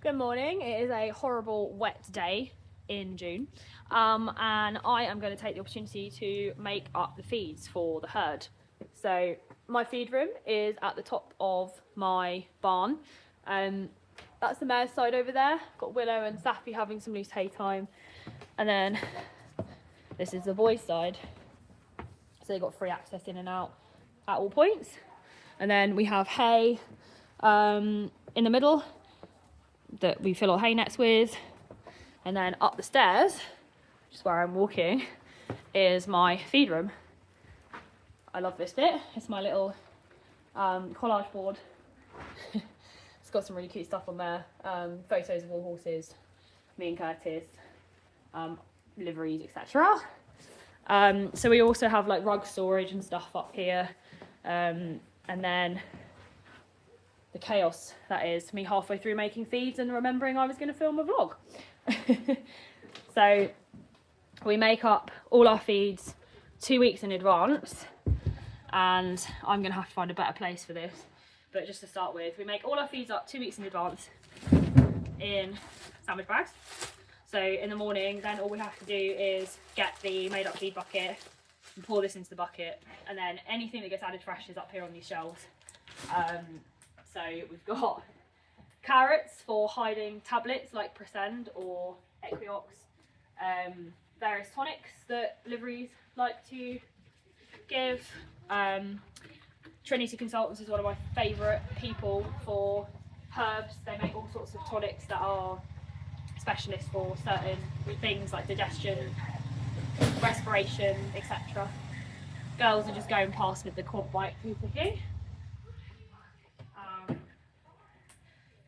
Good morning. It is a horrible wet day in June, and I am going to take the opportunity to make up the feeds for the herd. So my feed room is at the top of my barn. That's the mare's side over there. Got Willow and Sappy having some loose hay time, and then this is the boys' side. So they've got free access in and out at all points. And then we have hay in the middle that we fill our hay nets with, and then up the stairs, which is where I'm walking, is my feed room. I love this bit. It's my little collage board. It's got some really cute stuff on there, photos of all horses, me and Curtis, liveries, etc. So we also have like rug storage and stuff up here, and then the chaos that is me halfway through making feeds and remembering I was going to film a vlog. So we make up all our feeds 2 weeks in advance, and I'm going to have to find a better place for this, but just to start with, we make all our feeds up 2 weeks in advance in sandwich bags. So in the morning, then all we have to do is get the made up feed bucket and pour this into the bucket, and then anything that gets added fresh is up here on these shelves. So we've got carrots for hiding tablets like Presend or Equiox, various tonics that liveries like to give. Trinity Consultants is one of my favourite people for herbs. They make all sorts of tonics that are specialists for certain things like digestion, respiration, etc. Girls are just going past with the quad bike food picking.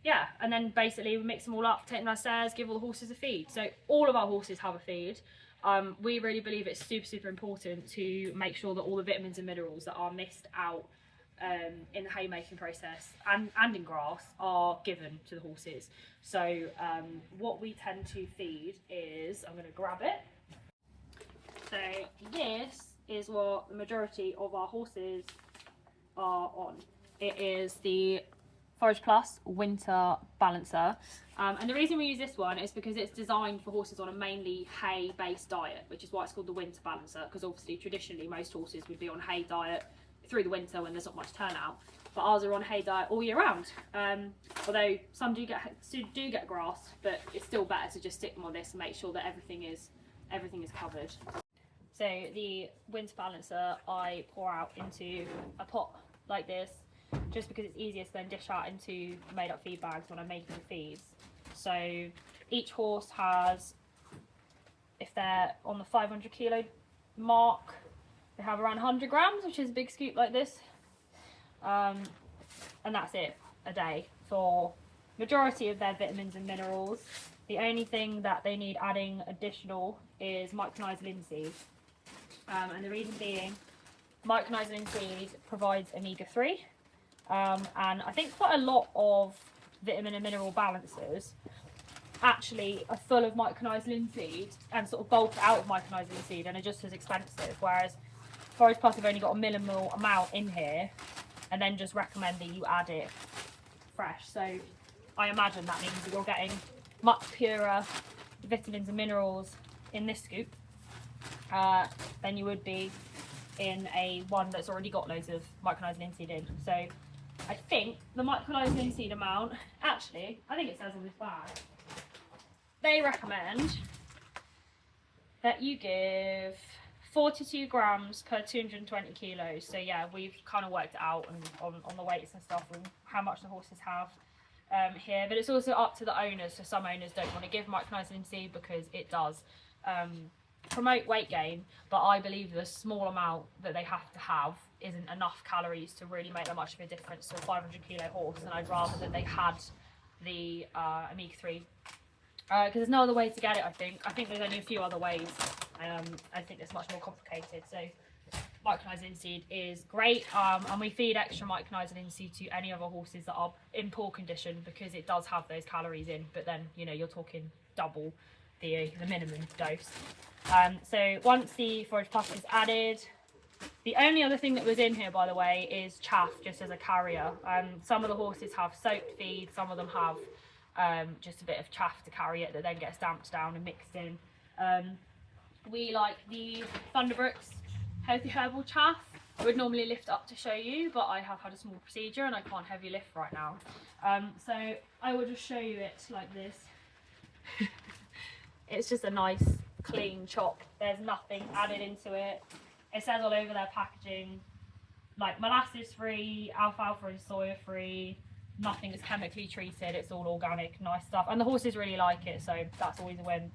Yeah, and then basically we mix them all up, take them downstairs, give all the horses a feed. So all of our horses have a feed. We really believe it's super important to make sure that all the vitamins and minerals that are missed out in the haymaking process and in grass are given to the horses. So what we tend to feed is, I'm going to grab it. So this is what the majority of our horses are on. It is the Forageplus winter balancer, and the reason we use this one is because it's designed for horses on a mainly hay based diet, which is why it's called the winter balancer, because obviously traditionally most horses would be on hay diet through the winter when there's not much turnout, but ours are on hay diet all year round. Although some do get grass, but it's still better to just stick them on this and make sure that everything is covered. So the winter balancer I pour out into a pot like this, just because it's easier to then dish out into made up feed bags when I'm making feeds. So each horse has, if they're on the 500 kilo mark, they have around 100 grams, which is a big scoop like this. And that's it a day for majority of their vitamins and minerals. The only thing that they need adding additional is micronized linseed. And the reason being, micronized linseed provides omega-3. And I think quite a lot of vitamin and mineral balancers actually are full of micronized linseed and sort of bulked out of micronized linseed and are just as expensive, whereas Forageplus have only got a minimal amount in here and then just recommend that you add it fresh. So I imagine that means that you're getting much purer vitamins and minerals in this scoop than you would be in a one that's already got loads of micronized linseed in. So I think the micronized linseed amount, actually, I think it says on this bag, they recommend that you give 42 grams per 220 kilos. So yeah, we've kind of worked it out on the weights and stuff and how much the horses have here. But it's also up to the owners. So some owners don't want to give micronized linseed because it does promote weight gain, but I believe the small amount that they have to have isn't enough calories to really make that much of a difference to a 500 kilo horse, and I'd rather that they had the omega-3 because there's no other way to get it. I think there's only a few other ways. I think it's much more complicated. So micronized linseed is great, and we feed extra micronized linseed to any other horses that are in poor condition because it does have those calories in, but then you're talking double the minimum dose. So once the Forageplus is added, the only other thing that was in here, by the way, is chaff, just as a carrier. Some of the horses have soaked feed, some of them have just a bit of chaff to carry it that then gets damped down and mixed in. We like the Thunderbrooks healthy herbal chaff. I would normally lift up to show you, but I have had a small procedure and I can't heavy lift right now. So I will just show you it like this. It's just a nice clean chop. There's nothing added into it. It says all over their packaging, like molasses free, alfalfa and soya free, nothing is chemically treated, it's all organic, nice stuff. And the horses really like it, so that's always a win.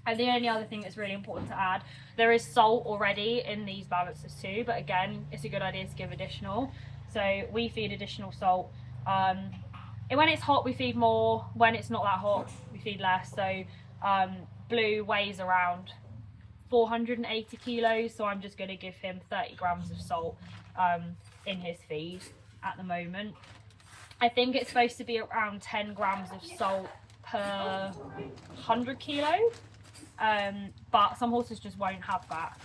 And the only other thing that's really important to add, there is salt already in these balancers too, but again, it's a good idea to give additional. So we feed additional salt. And when it's hot, we feed more. When it's not that hot, we feed less. So Blue weighs around 480 kilos, so I'm just going to give him 30 grams of salt in his feed at the moment. I think it's supposed to be around 10 grams of salt per 100 kilos. But some horses just won't have that,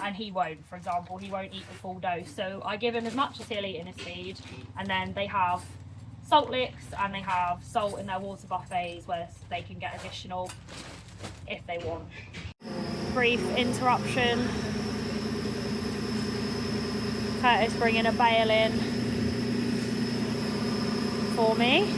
and he won't. For example, he won't eat the full dose, so I give him as much as he'll eat in his feed. And then they have salt licks and they have salt in their water buffets where they can get additional if they want. Brief interruption. Curtis bringing a bale in for me.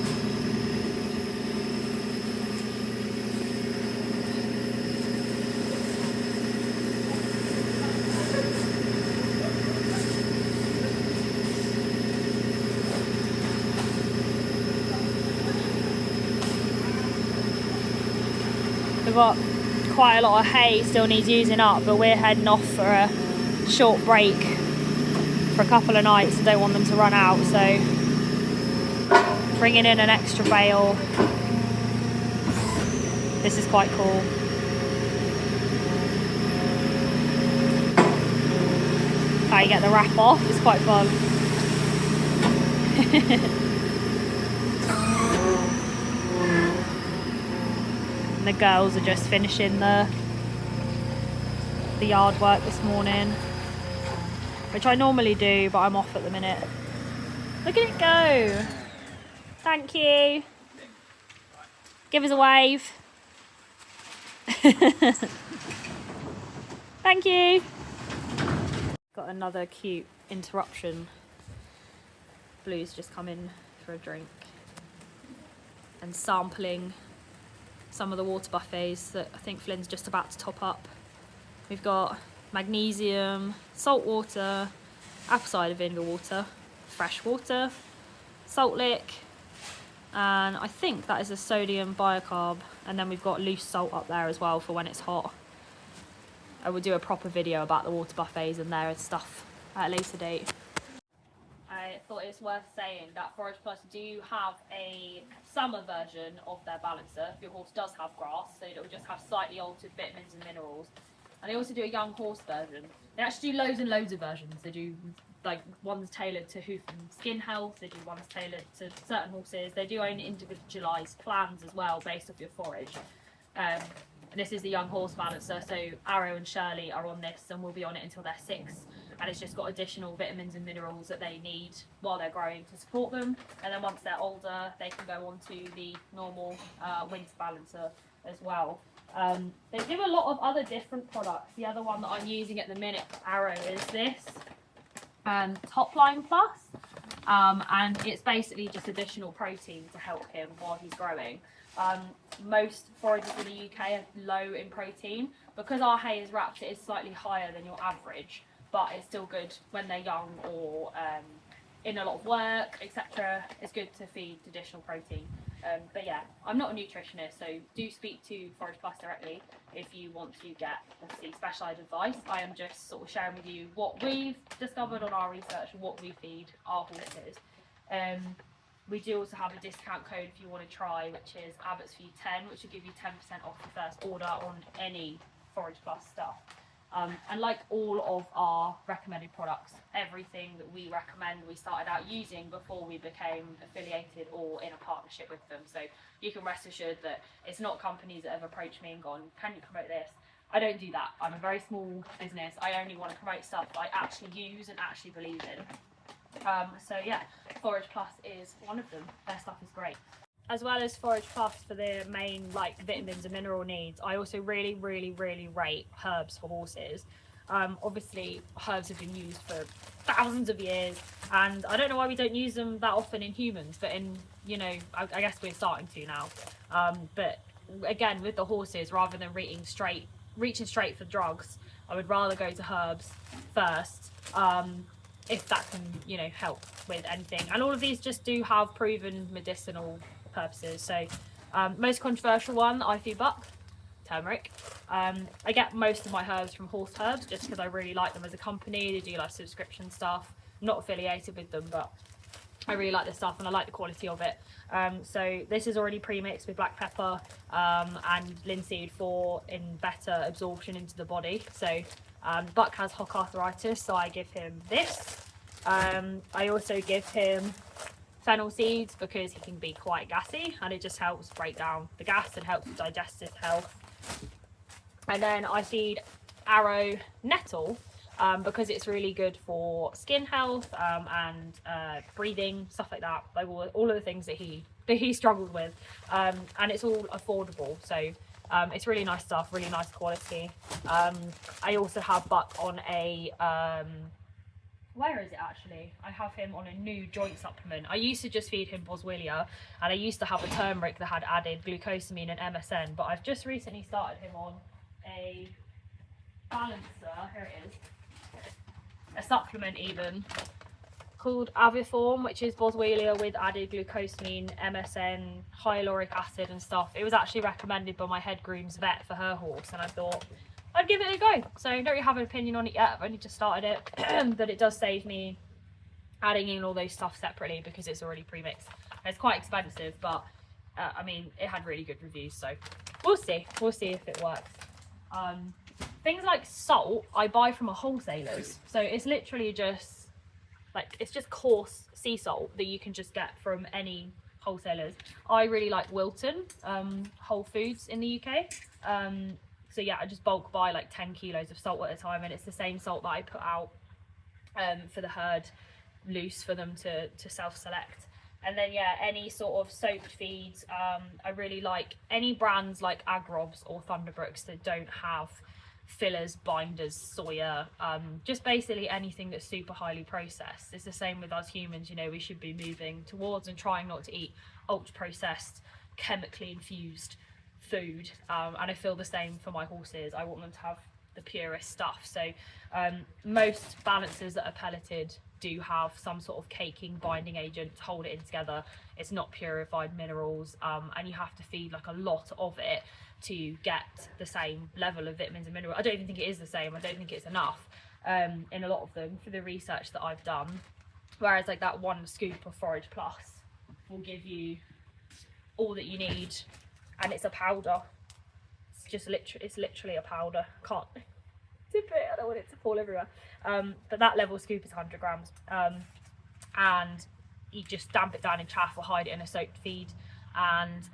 We've got quite a lot of hay still needs using up, but we're heading off for a short break for a couple of nights and don't want them to run out, so bringing in an extra bale. This is quite cool. How you get the wrap off is quite fun. And the girls are just finishing the yard work this morning, which I normally do, but I'm off at the minute. Look at it go. Thank you. Give us a wave. Thank you. Got another cute interruption. Blue's just come in for a drink and sampling some of the water buffets that I think Flynn's just about to top up. We've got magnesium, salt water, apple cider vinegar water, fresh water, salt lick, and I think that is a sodium bicarb, and then we've got loose salt up there as well for when it's hot. I will do a proper video about the water buffets and their stuff at a later date. I thought it's worth saying that Forageplus do have a summer version of their balancer if your horse does have grass, so it will just have slightly altered vitamins and minerals. And they also do a young horse version. They actually do loads and loads of versions. They do like ones tailored to hoof and skin health, they do ones tailored to certain horses, they do own individualised plans as well based off your forage. And this is the young horse balancer, so Arrow and Shirley are on this and will be on it until they're 6, and it's just got additional vitamins and minerals that they need while they're growing to support them, and then once they're older they can go on to the normal winter balancer as well. They do a lot of other different products. The other one that I'm using at the minute for Arrow is this Topline Plus, and it's basically just additional protein to help him while he's growing. Most forages in the UK are low in protein. Because our hay is wrapped, it is slightly higher than your average, but it's still good when they're young or in a lot of work, etc. It's good to feed additional protein. But yeah, I'm not a nutritionist, so do speak to Forageplus directly if you want to get obviously specialised advice. I am just sort of sharing with you what we've discovered on our research and what we feed our horses. We do also have a discount code if you want to try, which is Abbotts View 10, which will give you 10% off your first order on any Forageplus stuff. And like all of our recommended products, everything that we recommend we started out using before we became affiliated or in a partnership with them. So you can rest assured that it's not companies that have approached me and gone, can you promote this? I don't do that. I'm a very small business. I only want to promote stuff that I actually use and actually believe in. So yeah, Forageplus is one of them. Their stuff is great. as well as Forageplus for their main like vitamins and mineral needs, I also really rate herbs for horses. Obviously herbs have been used for thousands of years, and I don't know why we don't use them that often in humans, but in, you know, I guess we're starting to now. But again, with the horses, rather than reaching straight for drugs, I would rather go to herbs first, if that can, you know, help with anything. And all of these just do have proven medicinal purposes. So most controversial one, I feed buck, turmeric. I get most of my herbs from Horse Herbs just because I really like them as a company. They do like subscription stuff. I'm not affiliated with them, but I really like this stuff and I like the quality of it. So this is already pre-mixed with black pepper and linseed for in better absorption into the body. So Buck has hock arthritis, so I give him this. I also give him fennel seeds because he can be quite gassy, and it just helps break down the gas and helps with digestive health. And then I feed Arrow nettle because it's really good for skin health and breathing, stuff like that, like all of the things that he struggled with, and it's all affordable, so it's really nice stuff, really nice quality. I also have Buck on a where is it actually? I have him on a new joint supplement. I used to just feed him Boswellia, and I used to have a turmeric that had added glucosamine and MSM, but I've just recently started him on a balancer, here it is, a supplement even, called Aviform, which is Boswellia with added glucosamine, MSM, hyaluronic acid and stuff. It was actually recommended by my head groom's vet for her horse, and I thought I'd give it a go. So I don't really have an opinion on it yet, I've only just started it, but it does save me adding in all those stuff separately because it's already pre-mixed. It's quite expensive, but I mean, it had really good reviews, so we'll see if it works. Things like salt I buy from a wholesaler's, so it's literally just like, it's just coarse sea salt that you can just get from any wholesalers. I really like Wilton Whole Foods in the UK. So yeah, I just bulk buy like 10 kilos of salt at a time, and it's the same salt that I put out for the herd loose for them to self-select. And then yeah, any sort of soaked feeds, I really like any brands like Agrobs or Thunderbrooks that don't have fillers, binders, soya, just basically anything that's super highly processed. It's the same with us humans, you know, we should be moving towards and trying not to eat ultra processed, chemically infused food, and I feel the same for my horses. I want them to have the purest stuff. So most balancers that are pelleted do have some sort of caking binding agent to hold it in together. It's not purified minerals, and you have to feed like a lot of it to get the same level of vitamins and minerals. I don't even think it is the same. I don't think it's enough in a lot of them for the research that I've done, whereas like that one scoop of Forageplus will give you all that you need, and it's a powder. It's literally a powder. Can't tip it, I don't want it to fall everywhere. But that level scoop is 100 grams, and you just damp it down in chaff or hide it in a soaked feed, and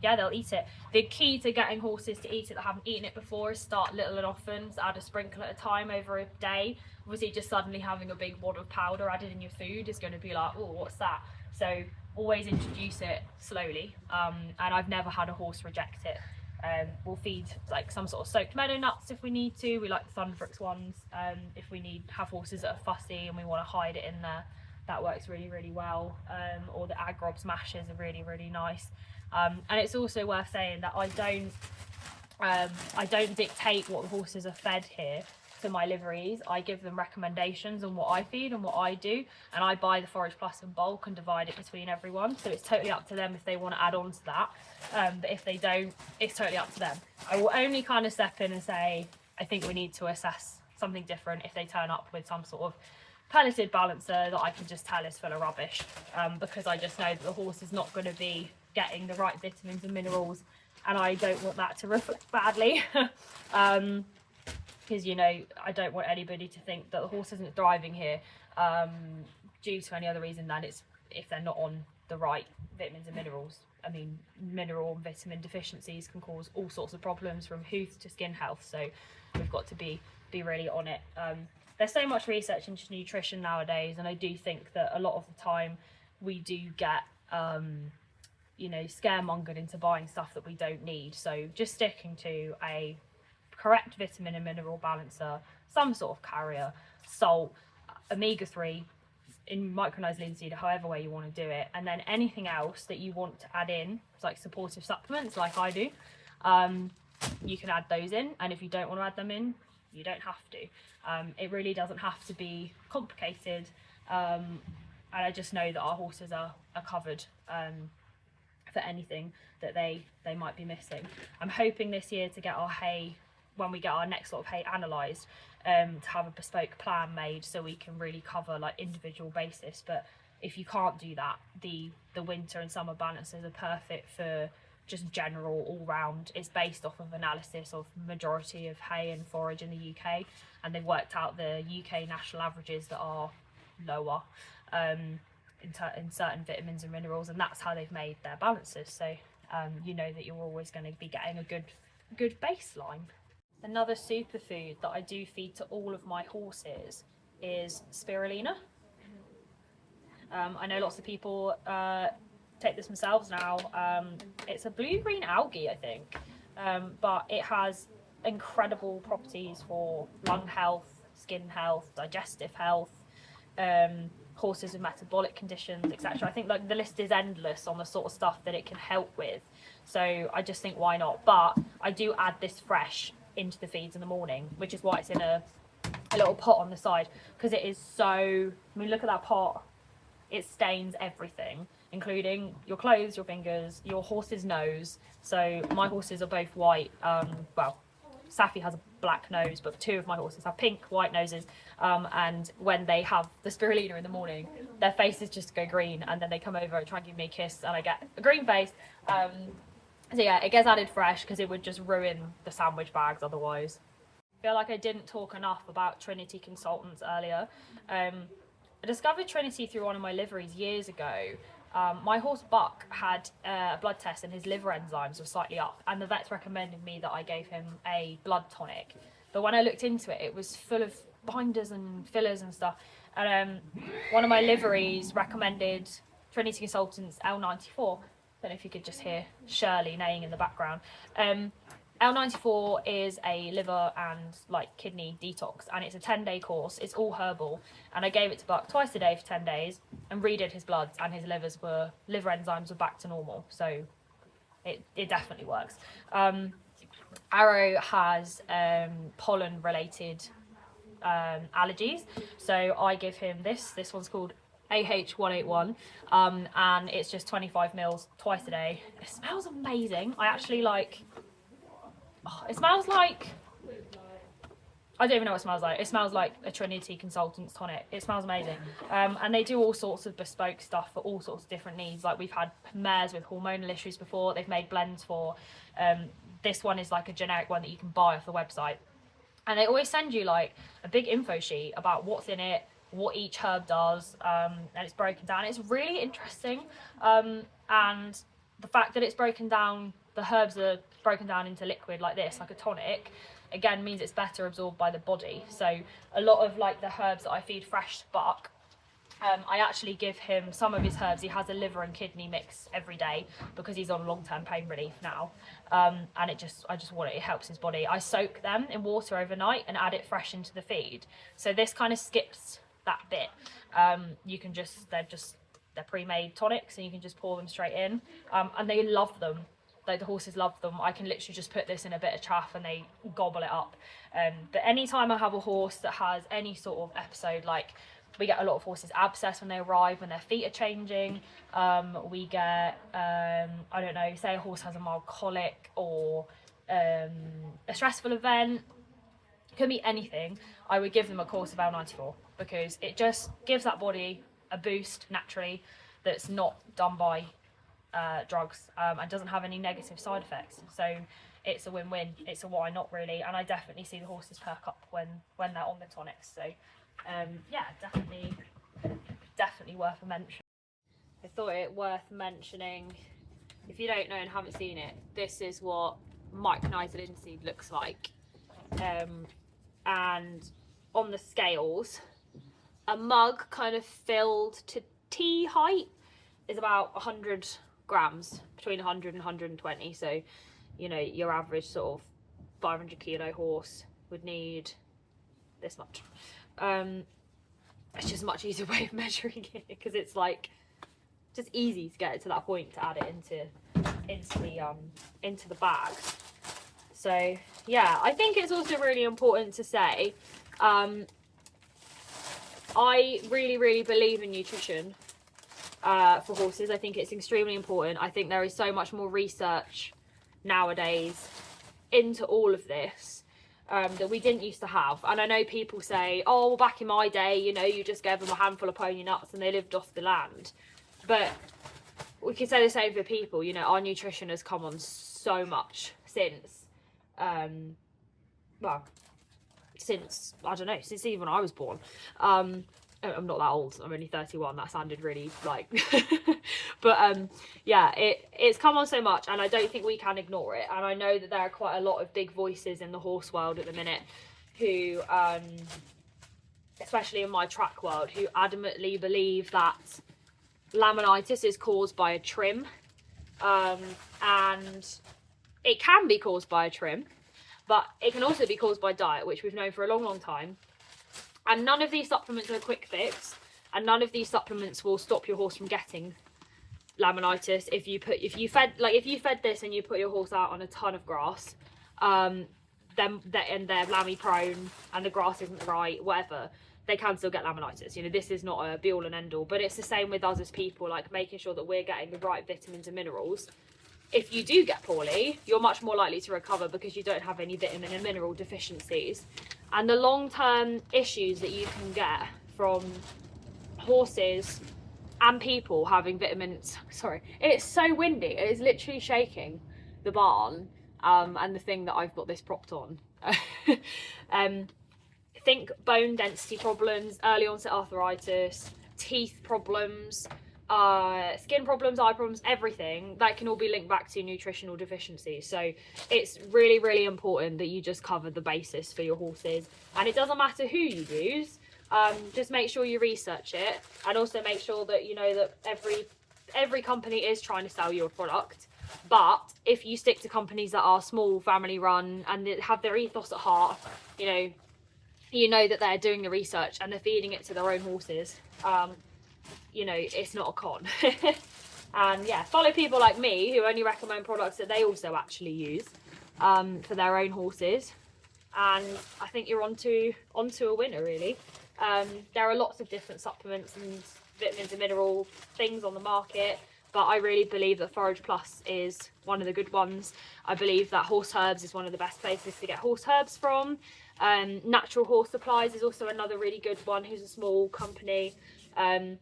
yeah, they'll eat it. The key to getting horses to eat it that haven't eaten it before is start little and often. So add a sprinkle at a time over a day. Obviously just suddenly having a big wad of powder added in your food is going to be like, oh, what's that? So always introduce it slowly, and I've never had a horse reject it. We'll feed like some sort of soaked meadow nuts if we need to. We like the Thunderbrooks ones. If we have horses that are fussy and we want to hide it in there, that works really well. Or the Agrobs mashes are really nice. And it's also worth saying that I don't dictate what the horses are fed here to my liveries. I give them recommendations on what I feed and what I do, and I buy the Forageplus in bulk and divide it between everyone, so it's totally up to them if they want to add on to that, but if they don't, it's totally up to them. I will only kind of step in and say I think we need to assess something different if they turn up with some sort of pelleted balancer that I can just tell is full of rubbish, because I just know that the horse is not going to be getting the right vitamins and minerals, and I don't want that to reflect badly. Because, you know, I don't want anybody to think that the horse isn't thriving here due to any other reason than it's if they're not on the right vitamins and minerals. I mean, mineral and vitamin deficiencies can cause all sorts of problems from hoof to skin health, so we've got to be really on it. There's so much research into nutrition nowadays, and I do think that a lot of the time we do get you know, scaremongered into buying stuff that we don't need. So just sticking to a correct vitamin and mineral balancer, some sort of carrier, salt, omega-3 in micronized linseed, however way you want to do it, and then anything else that you want to add in, like supportive supplements like I do, you can add those in, and if you don't want to add them in, you don't have to. It really doesn't have to be complicated, and I just know that our horses are covered for anything that they might be missing. I'm hoping this year to get our hay, when we get our next lot of hay analysed, to have a bespoke plan made so we can really cover like individual basis. But if you can't do that, the winter and summer balancers are perfect for just general all round. It's based off of analysis of majority of hay and forage in the UK, and they've worked out the UK national averages that are lower in certain vitamins and minerals, and that's how they've made their balances. So you know that you're always going to be getting a good baseline. Another superfood that I do feed to all of my horses is spirulina. I know lots of people take this themselves now. It's a blue-green algae, I think, but it has incredible properties for lung health, skin health, digestive health, horses with metabolic conditions, etc. I think like the list is endless on the sort of stuff that it can help with. So I just think, why not? But I do add this fresh into the feeds in the morning, which is why it's in a little pot on the side, because it is so, I mean, look at that pot. It stains everything, including your clothes, your fingers, your horse's nose. So my horses are both white. Well, Safi has a black nose, but 2 of my horses have pink, white noses. And when they have the spirulina in the morning, their faces just go green, and then they come over and try and give me a kiss, and I get a green face. So yeah, it gets added fresh because it would just ruin the sandwich bags otherwise. I feel like I didn't talk enough about Trinity consultants earlier. I discovered Trinity through one of my liveries years ago. My horse Buck had a blood test and his liver enzymes were slightly up, and the vets recommended me that I gave him a blood tonic. But when I looked into it, it was full of binders and fillers and stuff. And one of my liveries recommended Trinity Consultants L94. Don't know if you could just hear Shirley neighing in the background. L94 is a liver and like kidney detox, and it's a 10-day course. It's all herbal, and I gave it to Buck twice a day for 10 days and redid his bloods, and his liver enzymes were back to normal. So it definitely works. Arrow has pollen related allergies, so I give him this one's called AH181, and it's just 25 mils twice a day. It smells amazing. I actually like, it smells like, I don't even know what it smells like. It smells like a Trinity Consultants tonic. It smells amazing. And they do all sorts of bespoke stuff for all sorts of different needs. Like we've had mares with hormonal issues before, they've made blends for. This one is like a generic one that you can buy off the website. And they always send you like a big info sheet about what's in it, what each herb does, and it's broken down. It's really interesting. And the fact that it's broken down, the herbs are broken down into liquid like this, like a tonic, again means it's better absorbed by the body. So a lot of like the herbs that I feed fresh to Buck, I actually give him some of his herbs. He has a liver and kidney mix every day because he's on long-term pain relief now, and I just want it helps his body. I soak them in water overnight and add it fresh into the feed, so this kind of skips that bit. You can just, they're pre-made tonics, and you can just pour them straight in, and they love them. Like the horses love them. I can literally just put this in a bit of chaff and they gobble it up. But anytime I have a horse that has any sort of episode, like we get a lot of horses abscess when they arrive, when their feet are changing. We get, I don't know, say a horse has a mild colic or a stressful event. It could be anything. I would give them a course of L94 because it just gives that body a boost naturally that's not done by drugs, and doesn't have any negative side effects. So it's a win-win. It's a why not really, and I definitely see the horses perk up when they're on the tonics. So yeah, definitely worth a mention. I thought it worth mentioning, if you don't know and haven't seen it, this is what micronized linseed looks like, and on the scales, a mug kind of filled to tea height is about 100 grams, between 100 and 120. So, you know, your average sort of 500 kilo horse would need this much. It's just a much easier way of measuring it, because it's like just easy to get it to that point to add it into the bag. So yeah, I think it's also really important to say, I really believe in nutrition for horses. I think it's extremely important. I think there is so much more research nowadays into all of this that we didn't used to have. And I know people say, oh, well, back in my day, you know, you just gave them a handful of pony nuts and they lived off the land. But we could say the same for people. You know, our nutrition has come on so much since, well, since, I don't know, since even I was born. I'm not that old, I'm only 31, that sounded really like but yeah, it's come on so much, and I don't think we can ignore it. And I know that there are quite a lot of big voices in the horse world at the minute who especially in my track world, who adamantly believe that laminitis is caused by a trim, and it can be caused by a trim, but it can also be caused by diet, which we've known for a long time. And none of these supplements are a quick fix, and none of these supplements will stop your horse from getting laminitis. If you fed this and you put your horse out on a ton of grass, and they're lammy prone and the grass isn't right, whatever, they can still get laminitis. You know, this is not a be all and end all, but it's the same with us as people, like making sure that we're getting the right vitamins and minerals. If you do get poorly, you're much more likely to recover because you don't have any vitamin and mineral deficiencies. And the long-term issues that you can get from horses and people having vitamins, sorry, it's so windy, it is literally shaking the barn, and the thing that I've got this propped on. Think bone density problems, early onset arthritis, teeth problems, skin problems, eye problems, everything that can all be linked back to nutritional deficiencies. So it's really important that you just cover the basis for your horses, and it doesn't matter who you use. Just make sure you research it, and also make sure that you know that every company is trying to sell you a product. But if you stick to companies that are small, family run, and that have their ethos at heart, you know that they're doing the research and they're feeding it to their own horses. You know, it's not a con. And yeah, follow people like me who only recommend products that they also actually use for their own horses, and I think you're onto a winner, really. There are lots of different supplements and vitamins and mineral things on the market, but I really believe that Forageplus is one of the good ones. I believe that Horse Herbs is one of the best places to get horse herbs from. Natural Horse Supplies is also another really good one, who's a small company. And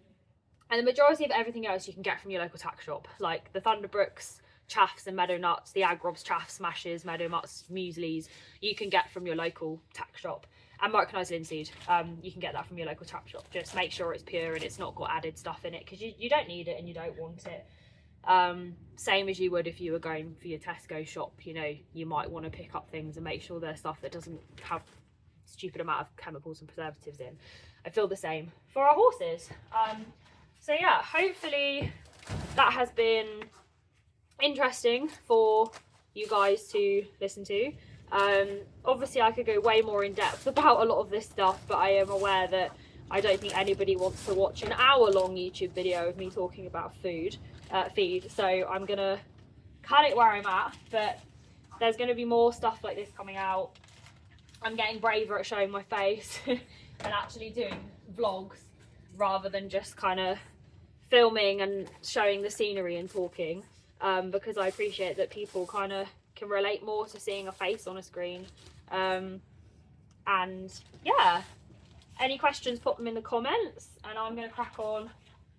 the majority of everything else you can get from your local tack shop, like the Thunderbrooks, chaffs and meadow nuts, the Agrobs, chaffs, smashes, meadow nuts, mueslis, you can get from your local tack shop. And micronized linseed, you can get that from your local tack shop. Just make sure it's pure and it's not got added stuff in it, because you don't need it and you don't want it. Same as you would if you were going for your Tesco shop. You know, you might want to pick up things and make sure there's stuff that doesn't have stupid amount of chemicals and preservatives in. I feel the same for our horses. So yeah, hopefully that has been interesting for you guys to listen to. Obviously I could go way more in depth about a lot of this stuff, but I am aware that I don't think anybody wants to watch an hour-long YouTube video of me talking about feed. So I'm gonna cut it where I'm at, but there's gonna be more stuff like this coming out. I'm getting braver at showing my face and actually doing vlogs rather than just kind of filming and showing the scenery and talking, because I appreciate that people kind of can relate more to seeing a face on a screen. And yeah, any questions, put them in the comments, and I'm going to crack on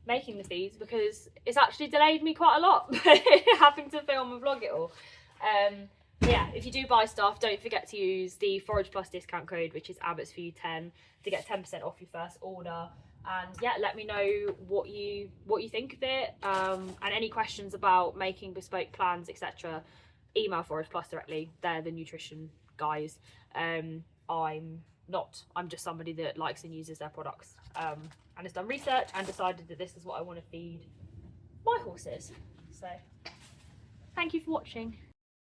making the feeds, because it's actually delayed me quite a lot having to film and vlog it all. Yeah, if you do buy stuff, don't forget to use the Forageplus discount code, which is Abbotts View 10, to get 10% off your first order. And yeah, let me know what you think of it, and any questions about making bespoke plans, etc. Email Forageplus directly. They're the nutrition guys. I'm just somebody that likes and uses their products, and has done research and decided that this is what I want to feed my horses. So thank you for watching.